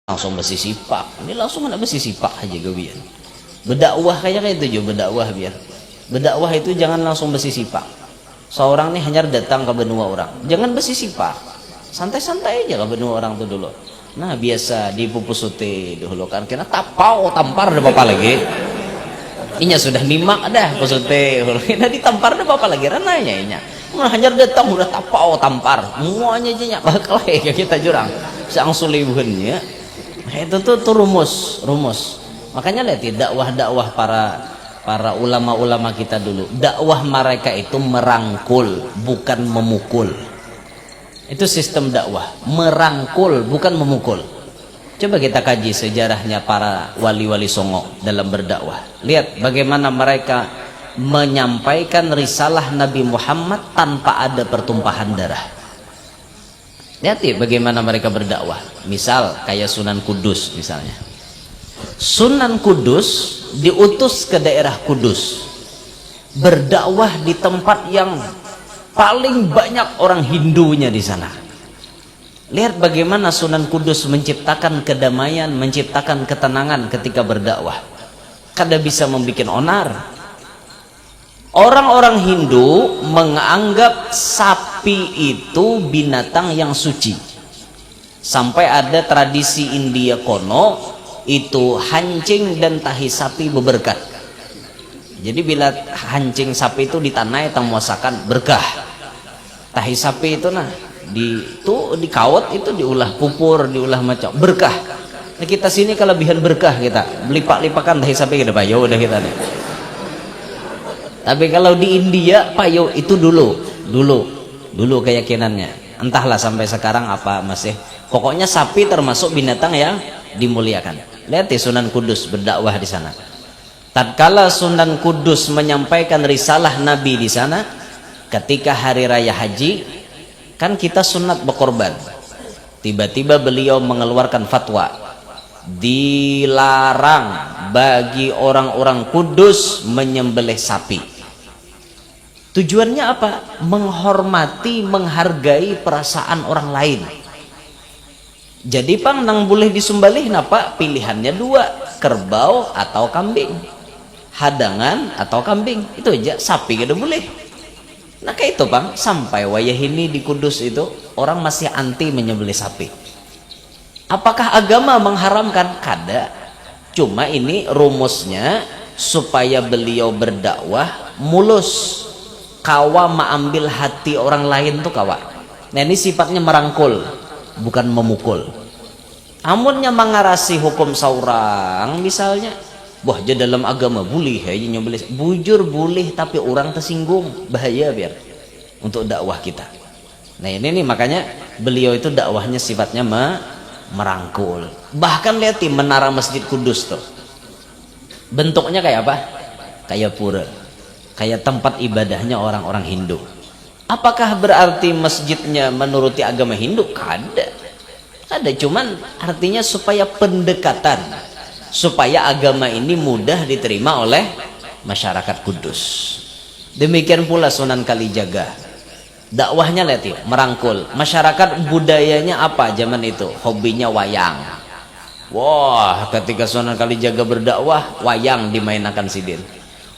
langsung besi sipak, ini langsung ada besi sipak aja gawian. Berdakwah kayak itu juga berdakwah biar. Berdakwah itu jangan langsung besi sipak. Seorang nih hanya datang ke benua orang, jangan besi sipak. Santai-santai aja ke benua orang tuh dulu. Nah biasa di pupusute dulu kan kena tapau tampar ada apa lagi. Inya sudah nimak dah pusute, kena ditampar ada apa lagi rananya inya. Hanya datang udah tapau tampar, semuanya aja bakal kayak kita jurang. Sang sulibunnya. Itu tuh rumus. Makanya lihat ya, dakwah para ulama-ulama kita dulu, dakwah mereka itu merangkul bukan memukul. Itu sistem dakwah, merangkul bukan memukul. Coba kita kaji sejarahnya para wali-wali songo dalam berdakwah. Lihat bagaimana mereka menyampaikan risalah Nabi Muhammad tanpa ada pertumpahan darah. Lihat ya bagaimana mereka berdakwah. Misal kayak Sunan Kudus misalnya. Sunan Kudus diutus ke daerah Kudus, berdakwah di tempat yang paling banyak orang Hindunya di sana. Lihat bagaimana Sunan Kudus menciptakan kedamaian, menciptakan ketenangan ketika berdakwah. Kada bisa membuat onar. Orang-orang Hindu menganggap sapi itu binatang yang suci. Sampai ada tradisi India kono itu hancing dan tahi sapi berberkat. Jadi bila hancing sapi itu di tanah yang muasakan berkah. Tahi sapi itu dikawat itu diulah pupur, diulah macam berkah. Nah, kita sini kelebihan berkah kita lipak-lipakan tahi sapi kita payo udah kita nih. Tapi kalau di India payo itu dulu keyakinannya. Entahlah sampai sekarang apa masih. Pokoknya sapi termasuk binatang yang dimuliakan. Lihat di Sunan Kudus berdakwah di sana. Tatkala Sunan Kudus menyampaikan risalah Nabi di sana, ketika hari raya haji, kan kita sunat berkorban. Tiba-tiba beliau mengeluarkan fatwa, dilarang bagi orang-orang Kudus menyembelih sapi. Tujuannya apa? Menghormati, menghargai perasaan orang lain. Jadi pang nang boleh disembelih napa? Pilihannya dua, kerbau atau kambing, hadangan atau kambing, itu aja. Sapi kada boleh. Nah kayak itu bang, sampai wayah ini di Kudus itu orang masih anti menyembelih sapi. Apakah agama mengharamkan? Kada. Cuma ini rumusnya supaya beliau berdakwah mulus, kawa mengambil hati orang lain tuh kawa. Nah ini sifatnya merangkul bukan memukul. Amunnya mengarasi hukum saurang misalnya, wah jadi dalam agama boleh ya nyembelih, bujur boleh tapi orang tersinggung, bahaya biar untuk dakwah kita. Nah ini nih makanya beliau itu dakwahnya sifatnya merangkul. Bahkan lihat menara Masjid Kudus tuh bentuknya kayak apa? Kayak pura, kayak tempat ibadahnya orang-orang Hindu. Apakah berarti masjidnya menuruti agama Hindu? Kada. Cuman artinya supaya pendekatan, supaya agama ini mudah diterima oleh masyarakat Kudus. Demikian pula Sunan Kalijaga, dakwahnya lihat ya, merangkul masyarakat. Budayanya apa zaman itu? Hobinya wayang. Wah, ketika Sunan Kalijaga berdakwah, wayang dimainkan sidin.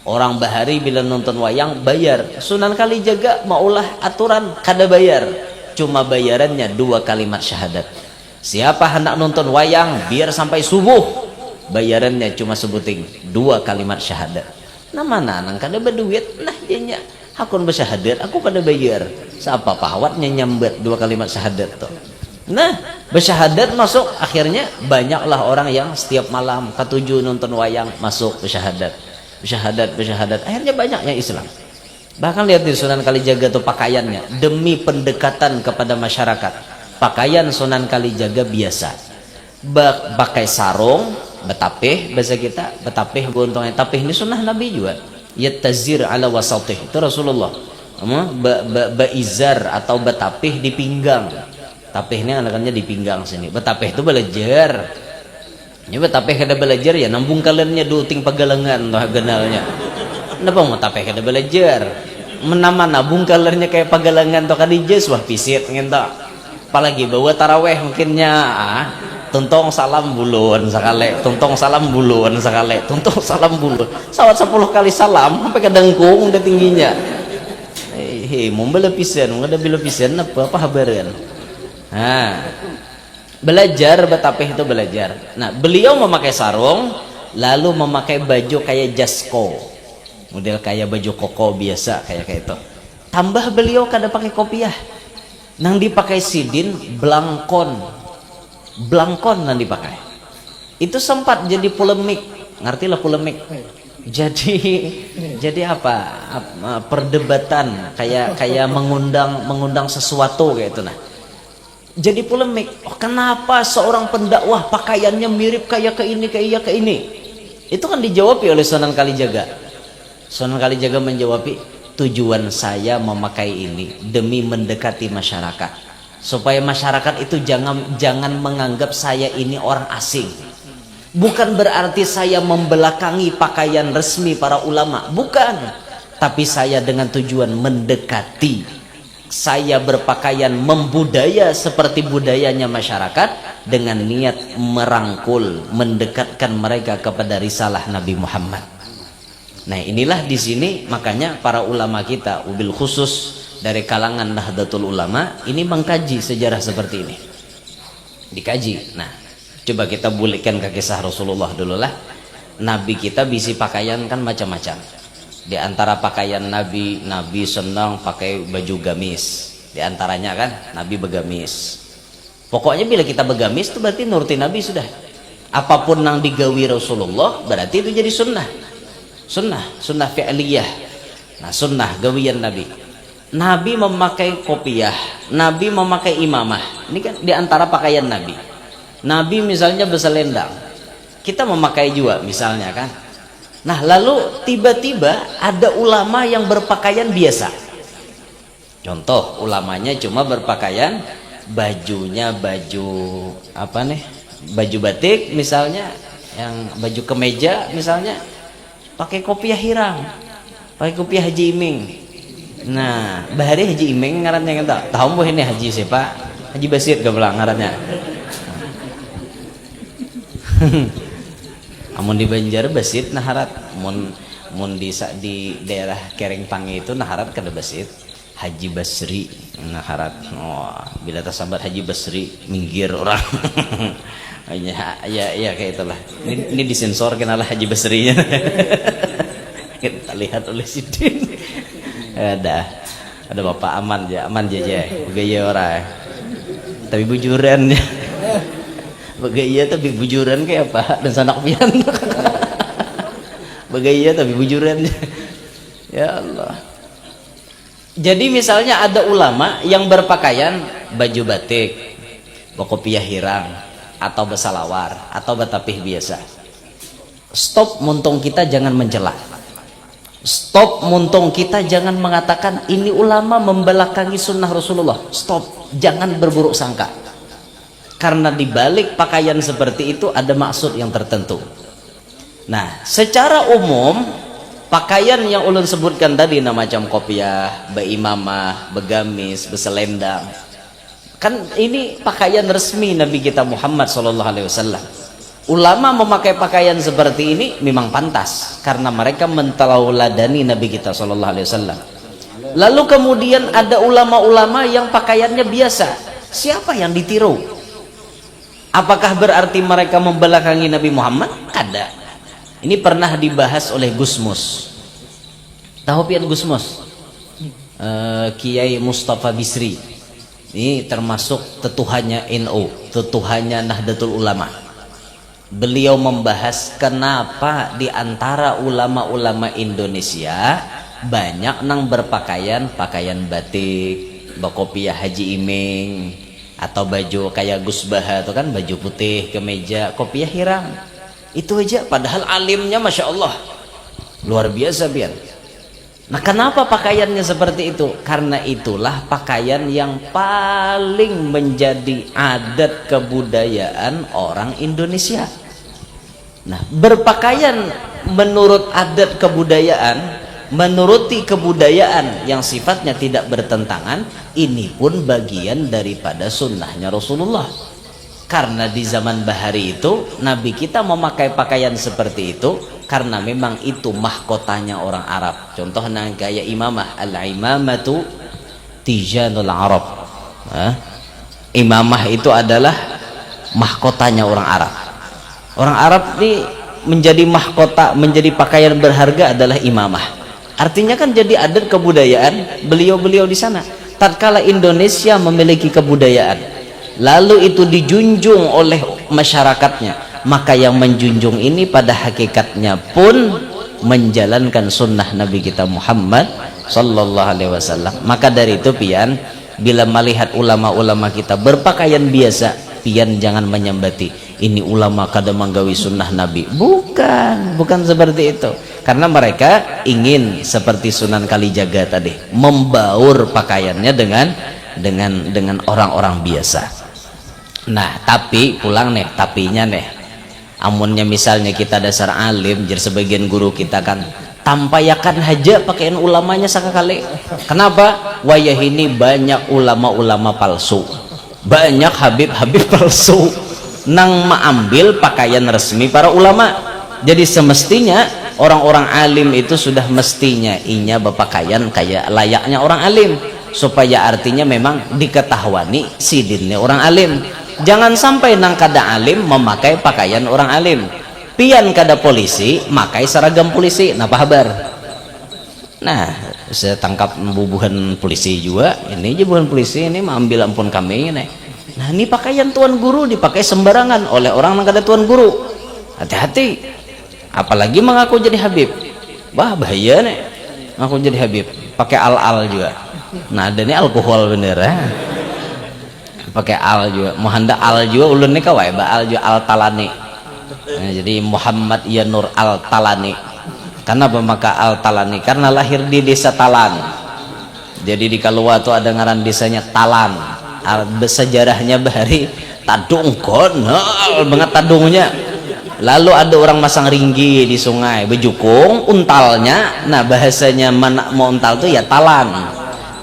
Orang bahari bila nonton wayang bayar. Sunan Kalijaga maulah aturan kada bayar, cuma bayarannya 2 kalimat syahadat. Siapa hendak nonton wayang biar sampai subuh, bayarannya cuma sebuting 2 kalimat syahadat. Nah mana nang kada berduit, nah jadinya hakun bersyahadat aku kada bayar. Siapa pahwatnya nyambet 2 kalimat syahadat tuh. Nah bersyahadat masuk, akhirnya banyaklah orang yang setiap malam ketujuh nonton wayang masuk bersyahadat. Bersyahadat, akhirnya banyak yang Islam. Bahkan lihat di Sunan Kalijaga tuh pakaiannya demi pendekatan kepada masyarakat. Pakaian Sunan Kalijaga biasa, pakai sarung, betapih bahasa kita, betapih gontongnya. Tapih ini sunnah Nabi juga. Yattazir ala wasatih, itu Rasulullah. Baizar atau betapih di pinggang. Tapih ini anakannya di pinggang sini. Betapih itu belajar. Ini betapih kada belajar ya nambung kalennya duting pagalangan lah ganalnya. Kenapa mau tapih kada belajar? Menama nabung kalernya kayak pagalangan to kadijas wah pisit ngenta. Apalagi bawa taraweh mungkinnya tuntong salam bulun sekali, tuntong salam bulun sekali, tuntong salam bulun. Sawat 10 kali salam sampai ke dengkung udah tingginya. Mau belepisan, mau ada belepisan apa habaran. Nah, belajar betapa itu belajar. Nah, beliau memakai sarung, lalu memakai baju kayak jasko, model kayak baju koko biasa kayak itu. Tambah beliau kada pakai kopiah, nang dipakai sidin blangkon nang dipakai. Itu sempat jadi polemik, ngertilah polemik. Jadi apa perdebatan kayak mengundang sesuatu kayak itu. Nah, jadi polemik. Oh, kenapa seorang pendakwah pakaiannya mirip kayak ke ini? Itu kan dijawab oleh Sunan Kalijaga. Sunan Kalijaga menjawab, tujuan saya memakai ini demi mendekati masyarakat, supaya masyarakat itu jangan menganggap saya ini orang asing. Bukan berarti saya membelakangi pakaian resmi para ulama, bukan. Tapi saya dengan tujuan mendekati. Saya berpakaian membudaya seperti budayanya masyarakat dengan niat merangkul, mendekatkan mereka kepada risalah Nabi Muhammad. Nah, inilah di sini makanya para ulama kita, wabil khusus dari kalangan Nahdlatul Ulama ini mengkaji sejarah seperti ini. Dikaji. Nah, coba kita bulikan ke kisah Rasulullah dulu lah. Nabi kita bisi pakaian kan macam-macam. Di antara pakaian Nabi senang pakai baju gamis. Di antaranya kan Nabi begamis. Pokoknya bila kita begamis itu berarti nuruti Nabi sudah. Apapun yang digawi Rasulullah berarti itu jadi sunnah. Sunnah fi'liyah. Nah, sunnah gawian Nabi. Nabi memakai kopiah, Nabi memakai imamah. Ini kan di antara pakaian Nabi. Nabi misalnya berselendang, kita memakai juga misalnya kan. Nah, lalu tiba-tiba ada ulama yang berpakaian biasa. Contoh, ulamanya cuma berpakaian bajunya baju apa nih? Baju batik misalnya, yang baju kemeja misalnya, pakai kopiah hirang, pakai kopiah Haji Iming. Nah, bahari Haji Iming ngarannya kan tahu ini Haji siapa? Haji Basir gabelang ngarannya. Amun di Banjar Basit naharat, mun di daerah Keringpangi itu naharat kada Basit, Haji Basri naharat. Oh, bila tersambat Haji Basri minggir orang. ya kayak itulah. Ini disensor kenalah Haji Basrinya. Kita lihat oleh Sidin. Ada Bapak aman aja begaya orang. Tapi bujuran ya. Begaya tapi bujuran kayak apa? Dan sanak pian. Begaya tapi bujuran. Ya Allah. Jadi misalnya ada ulama yang berpakaian baju batik, kopiah hirang, atau bersalawar, atau batapih biasa. Stop, muntung kita jangan mencela. Stop, muntung kita jangan mengatakan ini ulama membelakangi sunnah Rasulullah. Stop, jangan berburuk sangka. Karena dibalik pakaian seperti itu ada maksud yang tertentu. Nah, secara umum pakaian yang ulun sebutkan tadi, nah macam kopiah, beimamah, begamis, beselendang, kan ini pakaian resmi Nabi kita Muhammad SAW. Ulama memakai pakaian seperti ini memang pantas karena mereka mentauladani Nabi kita SAW. Lalu kemudian ada ulama-ulama yang pakaiannya biasa. Siapa yang ditiru? Apakah berarti mereka membelakangi Nabi Muhammad? Kada. Ini pernah dibahas oleh Gusmus. Tahu pian Gusmus? Kiai Mustafa Bisri. Ini termasuk tetuhannya NU, tetuhannya Nahdlatul Ulama. Beliau membahas kenapa di antara ulama-ulama Indonesia banyak nang berpakaian batik, bakopiah Haji Iming, atau baju kayak Gus Baha itu kan baju putih, kemeja, kopiah hirang. Itu aja padahal alimnya Masya Allah luar biasa pian. Nah, kenapa pakaiannya seperti itu? Karena itulah pakaian yang paling menjadi adat kebudayaan orang Indonesia. Nah, berpakaian menurut adat kebudayaan, menuruti kebudayaan yang sifatnya tidak bertentangan, ini pun bagian daripada sunnahnya Rasulullah. Karena di zaman bahari itu Nabi kita memakai pakaian seperti itu karena memang itu mahkotanya orang Arab. Contohnya kayak imamah, al-imamatu tijanul Arab. Imamah itu adalah mahkotanya orang Arab. Orang Arab ini menjadi mahkota, menjadi pakaian berharga adalah imamah. Artinya kan jadi adat kebudayaan beliau-beliau di sana. Tatkala Indonesia memiliki kebudayaan, lalu itu dijunjung oleh masyarakatnya, maka yang menjunjung ini pada hakikatnya pun menjalankan sunnah Nabi kita Muhammad sallallahu alaihi wasallam. Maka dari itu pian, bila melihat ulama-ulama kita berpakaian biasa, pian jangan menyambati ini ulama kada menggawi sunnah Nabi. Bukan seperti itu. Karena mereka ingin seperti Sunan Kalijaga tadi, membaur pakaiannya dengan orang-orang biasa. Nah, tapi pulang nih, tapinya nih. Amunnya misalnya kita dasar alim, jadi sebagian guru kita kan tampayakan aja pakaian ulamanya sekali. Kenapa? Wayah ini banyak ulama-ulama palsu, banyak habib-habib palsu nang mengambil pakaian resmi para ulama. Jadi semestinya orang-orang alim itu sudah mestinya inya berpakaian kayak layaknya orang alim, supaya artinya memang diketahuani sidinnya orang alim. Jangan sampai nang kada alim memakai pakaian orang alim, pian kada polisi makai seragam polisi. Napa kabar? Nah, saya tangkap bubuhan polisi juga. Ini aja bukan polisi, ini mengambil ampun kami ini. Nah, ini pakaian tuan guru dipakai sembarangan oleh orang yang kada tuan guru. Hati-hati. Apalagi mengaku jadi habib. Wah, bahaya nih. Ngaku jadi habib, pakai al-al juga. Nah, ada nih alkohol bener ya. Pakai al juga. Mohanda al juga ulun nih kawai, al juga al-talani. Nah, jadi Muhammad Yanur al-Talani. Kenapa maka al-Talani? Karena lahir di desa Talan. Jadi di Kalua tuh ada ngaran desanya Talan. Sejarahnya bahari tadung konal banget tadungnya. Lalu ada orang masang ringgi di sungai bejukung untalnya. Nah, bahasanya mana mau untal tuh ya talan.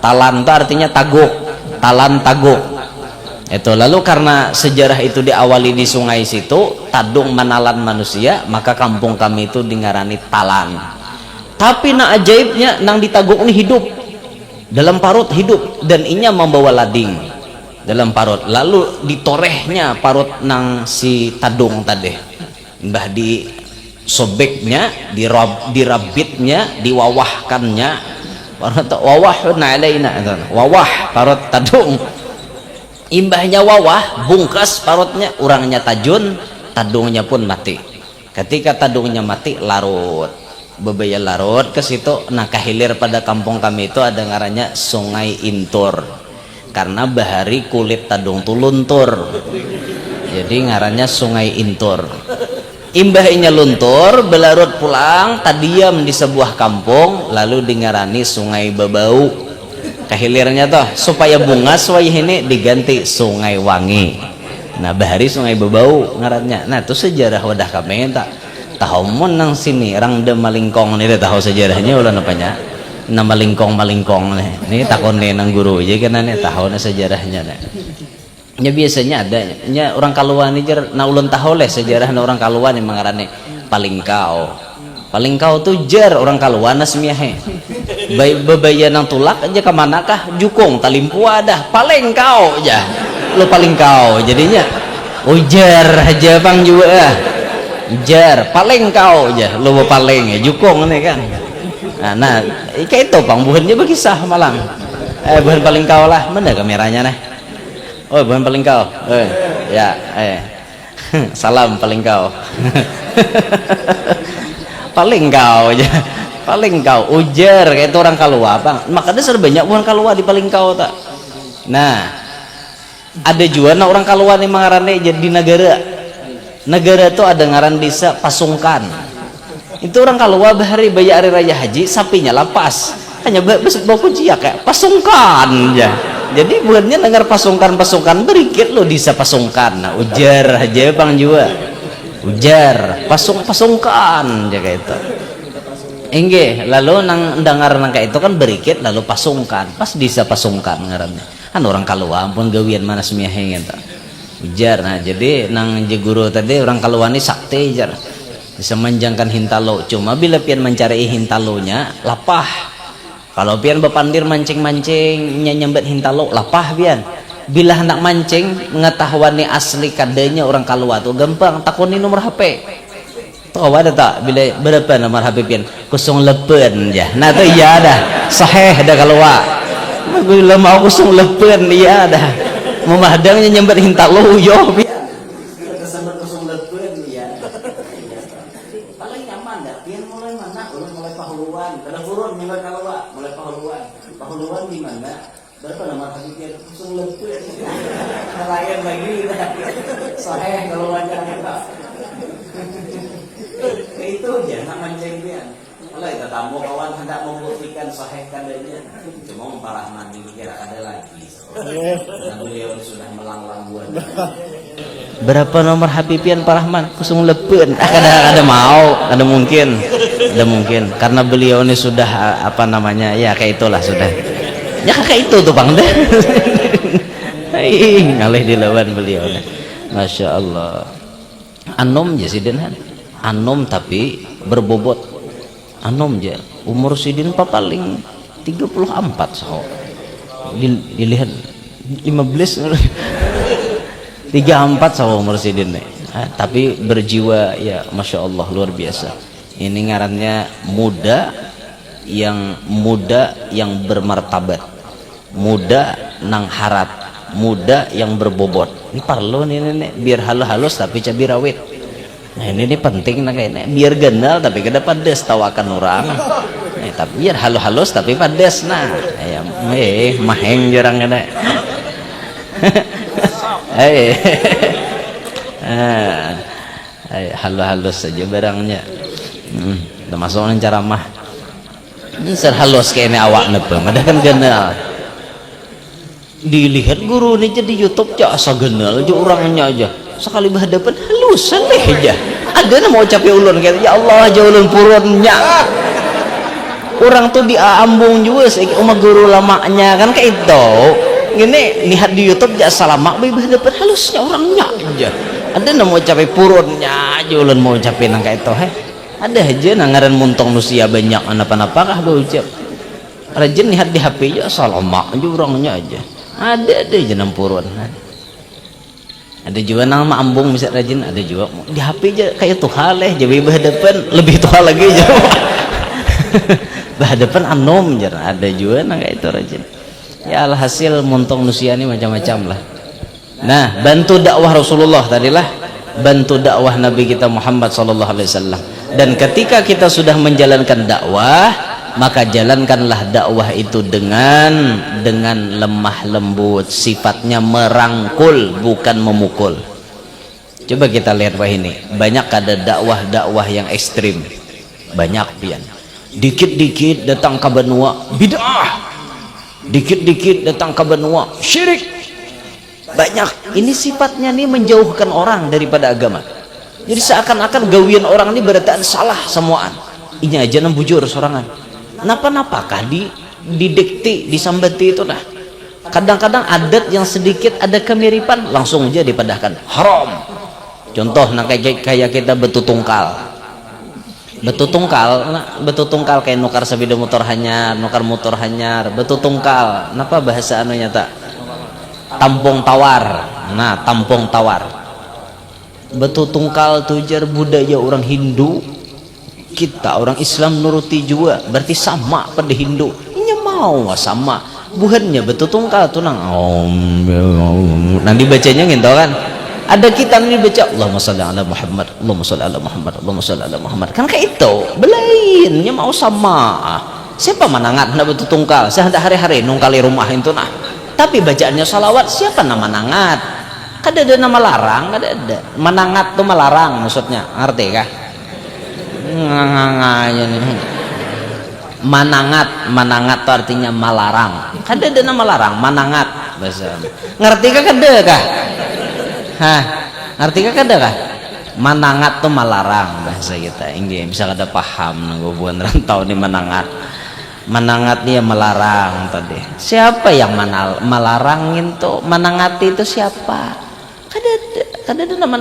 Talan itu artinya taguk, talan taguk itu. Lalu karena sejarah itu diawali di sungai situ, tadung menalan manusia, maka kampung kami itu dingarani Talan. Tapi nak ajaibnya nang ditaguk ini hidup dalam parut, hidup, dan inya membawa lading dalam parut. Lalu ditorehnya parut nang si tadung tadi, mbah di sobeknya, dirabitnya, diwawahkannya. Wawahun alaina, wawah parut tadung. Imbahnya wawah, bungkas parutnya, orangnya tajun, tadungnya pun mati. Ketika tadungnya mati, larut, bebaya larut ke situ. Nah, kahilir pada kampung kami itu ada ngarannya Sungai Intur, karena bahari kulit tadung tuh luntur, jadi ngarannya Sungai Intur. Imbahnya luntur, belarut pulang, tadiam di sebuah kampung, lalu dingarani Sungai Babau. Kahilirnya toh supaya bungas wayah ini diganti Sungai Wangi. Nah, bahari Sungai Babau ngarannya. Nah, itu sejarah wadah kami tak tahu mun nang sini orang de malingkong ini tahu sejarahnya ulah napanya. Nama malingkong nih takon nih nang guru aja kan nih tahu na sejarahnya nih. Ya biasanya ada nya orang Kaluan aja na ulun tahu leh sejarah orang Kaluan yang mengarane Palingkau tuh jar orang Kaluan asmiahe. Bebaya nang tulak aja kemanakah jukung talimpu ada palingkau aja lo palingkau jadinya ujar aja bang juga jar palingkau aja lo paling ya jukung nih kan. Nah kayak itu bang buhannya berkisah malang buhan palingkau lah mana kameranya nih. Oh, buhan palingkau ya salam palingkau. Palingkau aja palingkau ujar kayak itu orang Kalua bang, makanya serbanyak bukan Kalua di palingkau tak. Nah, ada juga nah orang Kalua nih mengarane jadi negara tuh ada ngaran desa Pasungkan. Itu orang Kalua bahari baya hari raya haji sapinya lapas hanya bawa kunci ya kayak Pasungkan ya. Jadi bulannya dengar Pasungkan berikit lo desa Pasungkan. Nah, ujar aja bang juga ujar Pasungkan ya kayak itu. Enggih, lalu nang dengar nang kayak itu kan berikit lalu Pasungkan, pas desa Pasungkan ngarannya. Kan orang Kalua ampun gawian mana semiahe gitu. ujar. Nah jadi nang je guru tadi orang kaluani sakti jar bisa menjangkan hintalo, cuma bila pian mencari hintalonya lapah. Kalau pian bepandir mancing-mancing nyambet hintalo lapah pian. Bila hendak mancing mengetahuan asli kadenya orang kalua tuh gampang, takuni nomor HP. Tahu ada tak bila berapa nomor HP pian? 08 ya. Nah tuh iya dah. Sahih dah kalua. Bila mau 08 iya dah. Mau madangnya nyambet hintalo yo pian. Kesambat 08 ya. Paling nyaman dah. Pian mulai mana? Mulai Pahuluan. Kada burun nyambet kalua, mulai Pahuluan. Pahuluan di mana? Berapa nomor HP pian? 08. Nelayan lagi dah. Sahih kalau wajar kita. Itu aja nak mancing pian. Kalau kita tamu kawan hendak membuktikan sahih kadanya, cuma memparah mandi kira ada lagi. Karena beliau sudah melanglang buana. Berapa nomor HP pian Pak Rahman? 08. Ada mau, ada mungkin. Ada mungkin karena beliau ini sudah apa namanya? Ya kayak itulah sudah. Ya kayak itu tuh Bang deh. Ngalih dilawan beliau. Masya Allah. Anom je sidin kan? Anom tapi berbobot. Anom je. Umur sidin paling 34 so. Dilihat 15 34 so umur sidin nih. Tapi berjiwa ya Masya Allah luar biasa. Ini ngarannya muda yang bermartabat, muda nang harap, muda yang berbobot. Ini perlu nih biar halus tapi cabai rawit. Nah ini penting nah kayaknya biar genal tapi kada pedes tawakan orang. Tapi biar halus tapi pedes nah. Ya maheng jarang ada. Halus saja barangnya. Udah masuk nang ceramah. Ser halus kayaknya awak nepe, ada kan genal. Dilihat guru ini jadi YouTube aja asa genal aja orangnya aja. Sekali berhadapan halus saleh aja. Ada mau capek ulun kayak ya Allah aja ulun purunnya. Orang tuh diambung juga sih umat guru lamanya kan kayak itu. Gini lihat di YouTube aja salamak berhadapan halusnya orangnya aja. Ada mau capek purunnya aja ulun mau capek nang kayak itu ada aja nangaran muntong nusia banyak apa-apa kah ucap rajin lihat di HP ya salamak aja orangnya aja ada aja nang purun. Ada juga nama ambung bisa rajin, ada juga di HP aja kayak tuh haleh jadi berhadapan lebih tuh lagi aja berhadapan anom jar ada juga nah kayak itu rajin ya alhasil montong nusia ini macam-macam lah. Nah bantu dakwah Rasulullah tadilah bantu dakwah Nabi kita Muhammad SAW. Dan ketika kita sudah menjalankan dakwah maka jalankanlah dakwah itu dengan lemah lembut, sifatnya merangkul bukan memukul. Coba kita lihat wah ini banyak ada dakwah yang ekstrim banyak pian. Dikit-dikit datang ke benua bid'ah, dikit-dikit datang ke benua syirik banyak. Ini sifatnya nih menjauhkan orang daripada agama. Jadi seakan-akan gawian orang ini berarti salah semuaan. Ini aja nembujur sorangan. Napa-napakah didikti disambati itu nah. Kadang-kadang adat yang sedikit ada kemiripan langsung aja dipadahkan haram. Contoh nah kayak kita betutungkal kayak nukar sepeda motor hanyar, nukar motor hanyar, betutungkal. Napa bahasa anunya tak? Tampung tawar. Nah, tampung tawar. Betutungkal tujar budaya orang Hindu. Kita orang Islam nuruti juga berarti sama pada Hindu ini mau sama bukannya betul tungkal tuh nang nanti bacanya gitu kan ada kita nih baca Allahumma sholli ala Muhammad Allahumma sholli ala Muhammad Allahumma sholli ala Muhammad kan kayak itu belainnya mau sama siapa manangat nak betul tungkal saya hari-hari nungkali rumah itu nah tapi bacaannya salawat siapa nama nangat kada ada nama larang kada ada manangat tuh melarang maksudnya ngerti kah manangat itu artinya melarang kada ada nama larang manangat bahasa ngerti kah kada kah ngerti kah kada kah manangat tuh melarang bahasa kita ini bisa kada paham nanggubuan rantau nih manangat dia melarang tadi siapa yang melarangin tuh manangat itu siapa kada nama